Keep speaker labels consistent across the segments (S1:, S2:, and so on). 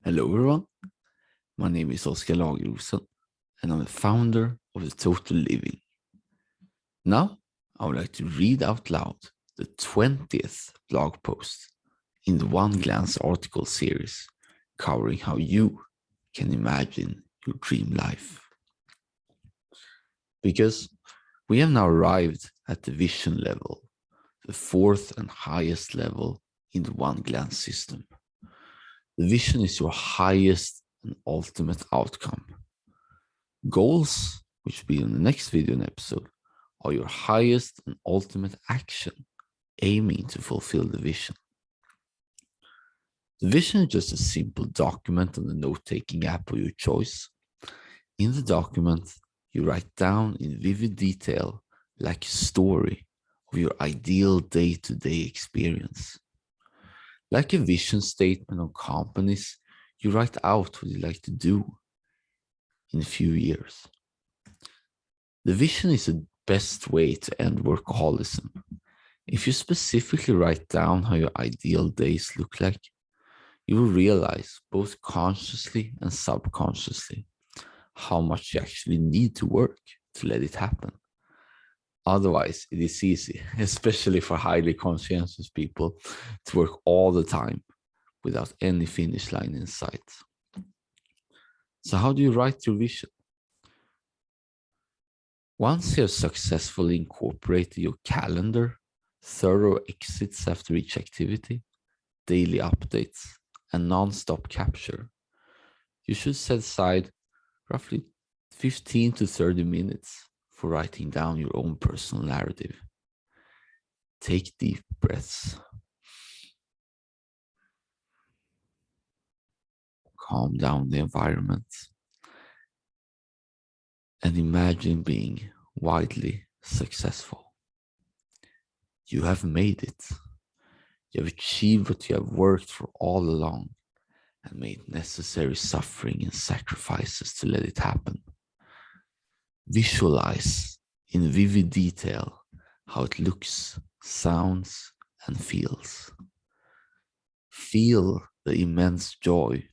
S1: Hello everyone, my name is Oskar Lagerosen and I'm the founder of The Total Living. Now, I would like to read out loud the 20th blog post in the One Glance article series covering how you can imagine your dream life. Because we have now arrived at the vision level, the fourth and highest level in the One Glance system. The vision is your highest and ultimate outcome. Goals, which will be in the next video and episode, are your highest and ultimate action, aiming to fulfill the vision. The vision is just a simple document on the note-taking app of your choice. In the document, you write down in vivid detail, like a story, of your ideal day-to-day experience. Like a vision statement on companies, you write out what you'd like to do in a few years. The vision is the best way to end workaholism. If you specifically write down how your ideal days look like, you will realize both consciously and subconsciously how much you actually need to work to let it happen. Otherwise, it is easy, especially for highly conscientious people, to work all the time without any finish line in sight. So how do you write your vision? Once you have successfully incorporated your calendar, thorough exits after each activity, daily updates, and non-stop capture, you should set aside roughly 15 to 30 minutes for writing down your own personal narrative. Take deep breaths. Calm down the environment. And imagine being widely successful. You have made it. You have achieved what you have worked for all along and made necessary suffering and sacrifices to let it happen. Visualize in vivid detail how it looks, sounds, and feels. Feel the immense joy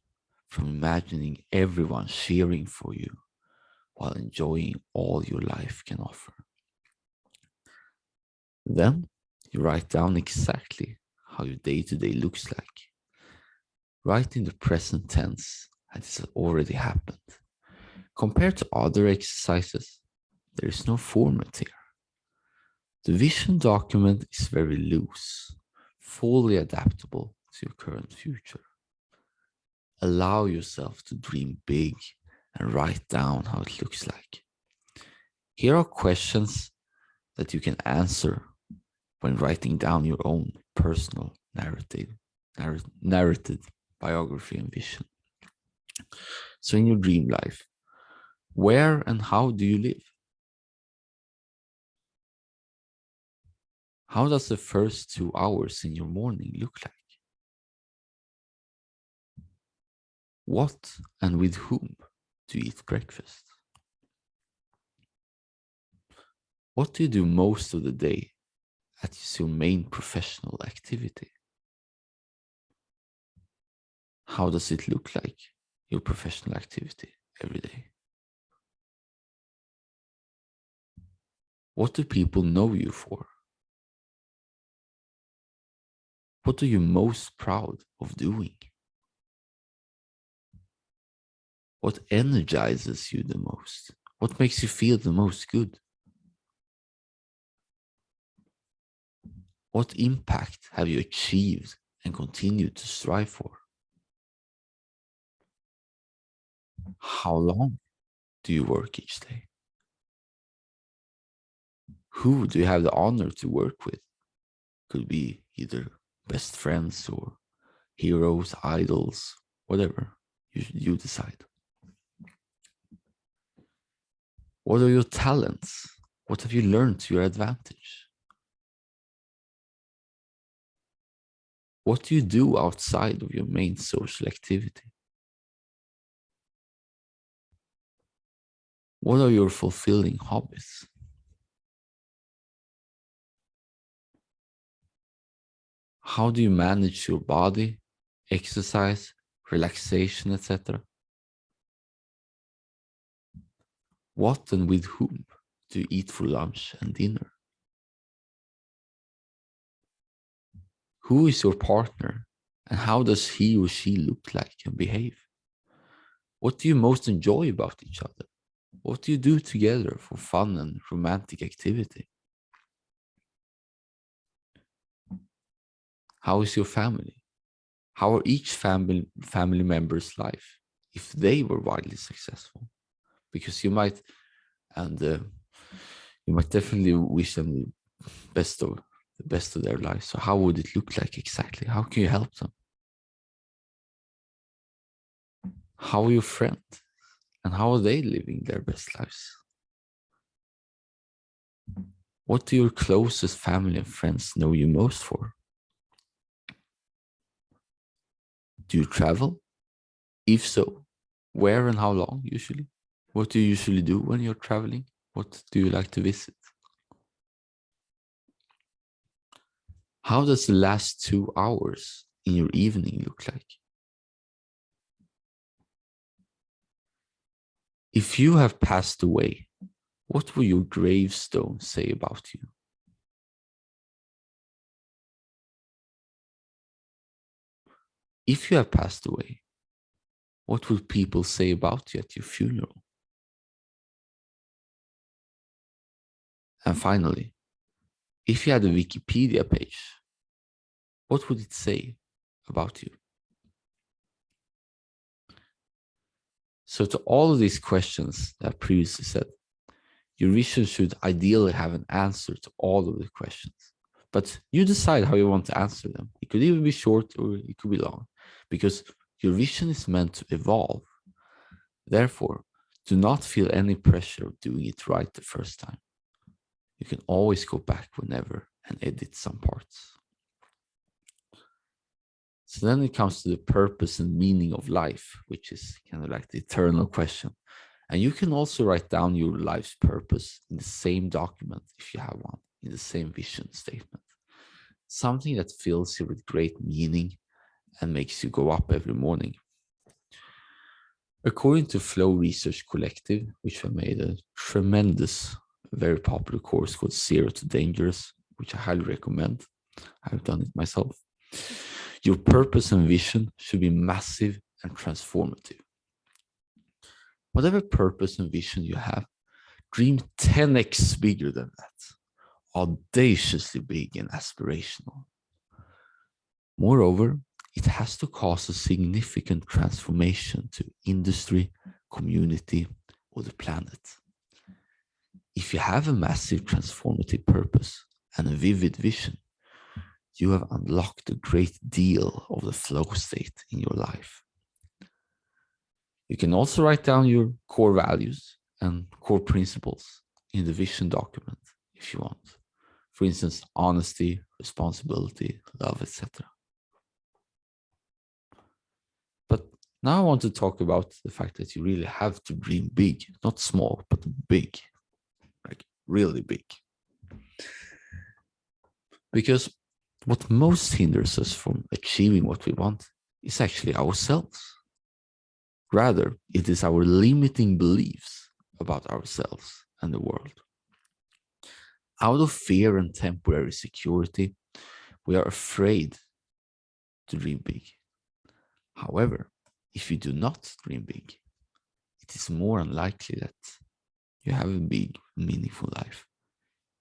S1: from imagining everyone cheering for you while enjoying all your life can offer. Then you write down exactly how your day-to-day looks like. Write in the present tense as it has already happened. Compared to other exercises, there is no format here. The vision document is very loose, fully adaptable to your current future. Allow yourself to dream big and write down how it looks like. Here are questions that you can answer when writing down your own personal narrative, biography, and vision. So in your dream life, where and how do you live? How does the first 2 hours in your morning look like? What and with whom do you eat breakfast? What do you do most of the day as your main professional activity? How does it look like, your professional activity, every day? What do people know you for? What are you most proud of doing? What energizes you the most? What makes you feel the most good? What impact have you achieved and continue to strive for? How long do you work each day? Who do you have the honor to work with? Could be either best friends or heroes, idols, whatever. You decide. What are your talents? What have you learned to your advantage? What do you do outside of your main social activity? What are your fulfilling hobbies? How do you manage your body, exercise, relaxation, etc. What and with whom do you eat for lunch and dinner? Who is your partner, and how does he or she look like and behave? What do you most enjoy about each other? What do you do together for fun and romantic activity? How is your family? How are each family member's life if they were widely successful? Because you might, and you might definitely wish them the best of their lives. So how would it look like exactly? How can you help them? How are your friends? And how are they living their best lives? What do your closest family and friends know you most for? Do you travel? If so, where and how long usually? What do you usually do when you're traveling? What do you like to visit? How does the last 2 hours in your evening look like? If you have passed away, what will your gravestone say about you? If you have passed away, what will people say about you at your funeral? And finally, if you had a Wikipedia page, what would it say about you? So to all of these questions that I previously said, your vision should ideally have an answer to all of the questions. But you decide how you want to answer them. It could either be short or it could be long, because your vision is meant to evolve. Therefore, do not feel any pressure of doing it right the first time. You can always go back whenever and edit some parts. So then it comes to the purpose and meaning of life, which is kind of like the eternal question. And you can also write down your life's purpose in the same document, if you have one, in the same vision statement. Something that fills you with great meaning and makes you go up every morning. According to Flow Research Collective, which have made a tremendous, very popular course called Zero to Dangerous, which I highly recommend. I've done it myself. Your purpose and vision should be massive and transformative. Whatever purpose and vision you have, dream 10x bigger than that, audaciously big and aspirational. Moreover, it has to cause a significant transformation to industry, community, or the planet. If you have a massive transformative purpose and a vivid vision, you have unlocked a great deal of the flow state in your life. You can also write down your core values and core principles in the vision document if you want. For instance, honesty, responsibility, love, etc. But now I want to talk about the fact that you really have to dream big, not small, but big, like really big. Because what most hinders us from achieving what we want is actually ourselves. Rather, it is our limiting beliefs about ourselves and the world. Out of fear and temporary security, we are afraid to dream big. However, if you do not dream big, it is more unlikely that you have a big, meaningful life.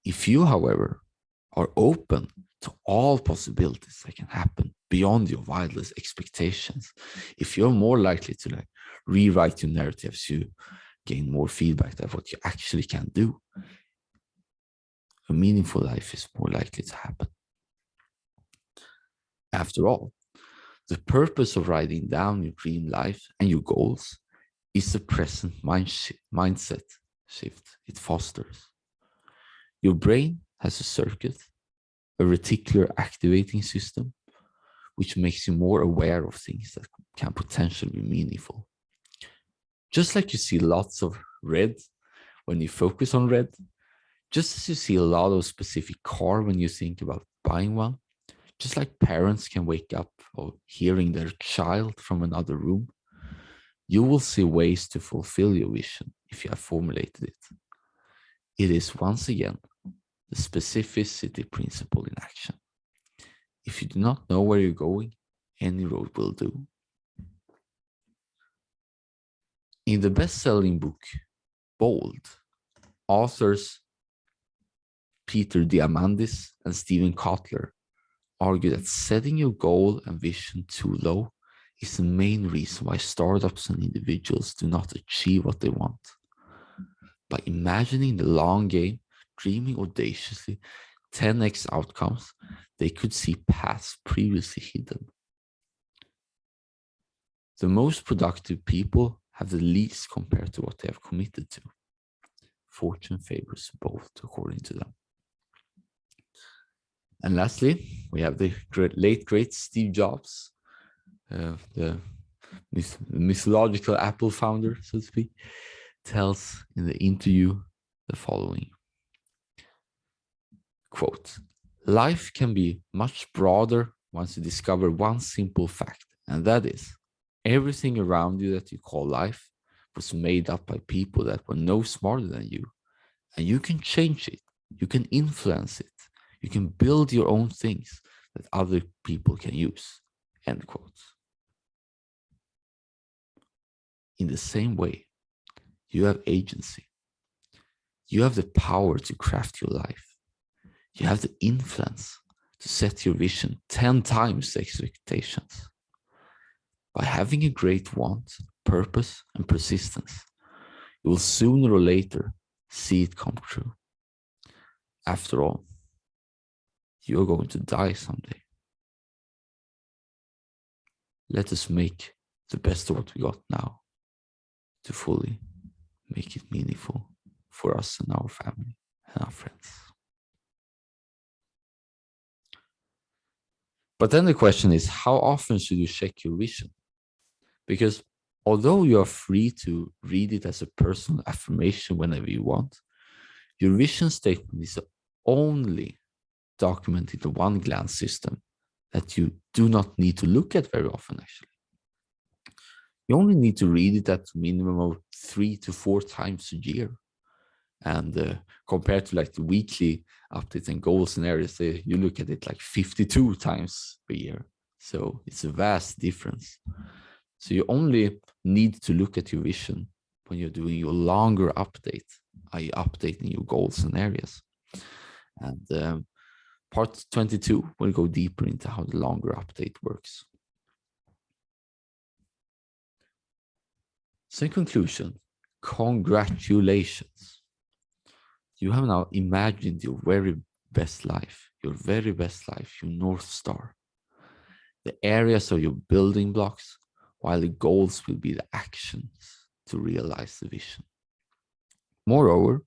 S1: If you, however, are open to all possibilities that can happen beyond your wildest expectations, if you're more likely to rewrite your narratives, you gain more feedback of what you actually can do, a meaningful life is more likely to happen. After all, the purpose of writing down your dream life and your goals is the present mindset shift it fosters. Your brain has a circuit, a reticular activating system, which makes you more aware of things that can potentially be meaningful. Just like you see lots of red when you focus on red, just as you see a lot of specific car when you think about buying one, Just like parents can wake up or hearing their child from another room, you will see ways to fulfill your vision if you have formulated it. It is once again the specificity principle in action. If you do not know where you're going, any road will do. In the best-selling book, Bold, authors Peter Diamandis and Stephen Kotler argue that setting your goal and vision too low is the main reason why startups and individuals do not achieve what they want. By imagining the long game, dreaming audaciously, 10x outcomes, they could see paths previously hidden. The most productive people have the least compared to what they have committed to. Fortune favors both, according to them. And lastly, we have the late great Steve Jobs, the mythological Apple founder, so to speak, tells in the interview the following. Quote, life can be much broader once you discover one simple fact, and that is, everything around you that you call life was made up by people that were no smarter than you, and you can change it, you can influence it, you can build your own things that other people can use, end quote. In the same way, you have agency. You have the power to craft your life. You have the influence to set your vision 10 times the expectations. By having a great want, purpose, and persistence, you will sooner or later see it come true. After all, you are going to die someday. Let us make the best of what we got now to fully make it meaningful for us and our family and our friends. But then the question is, how often should you check your vision? Because although you are free to read it as a personal affirmation whenever you want, your vision statement is the only document in the one glance system that you do not need to look at very often, actually. You only need to read it at a minimum of 3 to 4 times a year. And compared to like the weekly updates and goals and areas, you look at it like 52 times per year. So it's a vast difference. So you only need to look at your vision when you're doing your longer update, i.e. updating your goals and areas. And part 22 will go deeper into how the longer update works. So in conclusion, congratulations. You have now imagined your very best life, your North Star. The areas are your building blocks, while the goals will be the actions to realize the vision. Moreover,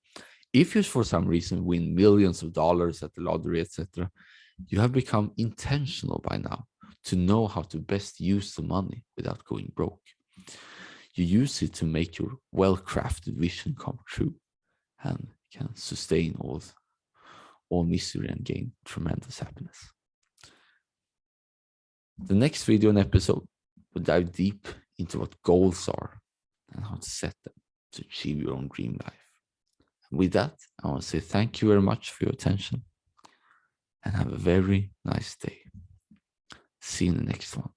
S1: if you for some reason win millions of dollars at the lottery, etc., you have become intentional by now to know how to best use the money without going broke. You use it to make your well-crafted vision come true and can sustain all misery and gain tremendous happiness. The next video and episode will dive deep into what goals are and how to set them to achieve your own dream life. And with that, I want to say thank you very much for your attention and have a very nice day. See you in the next one.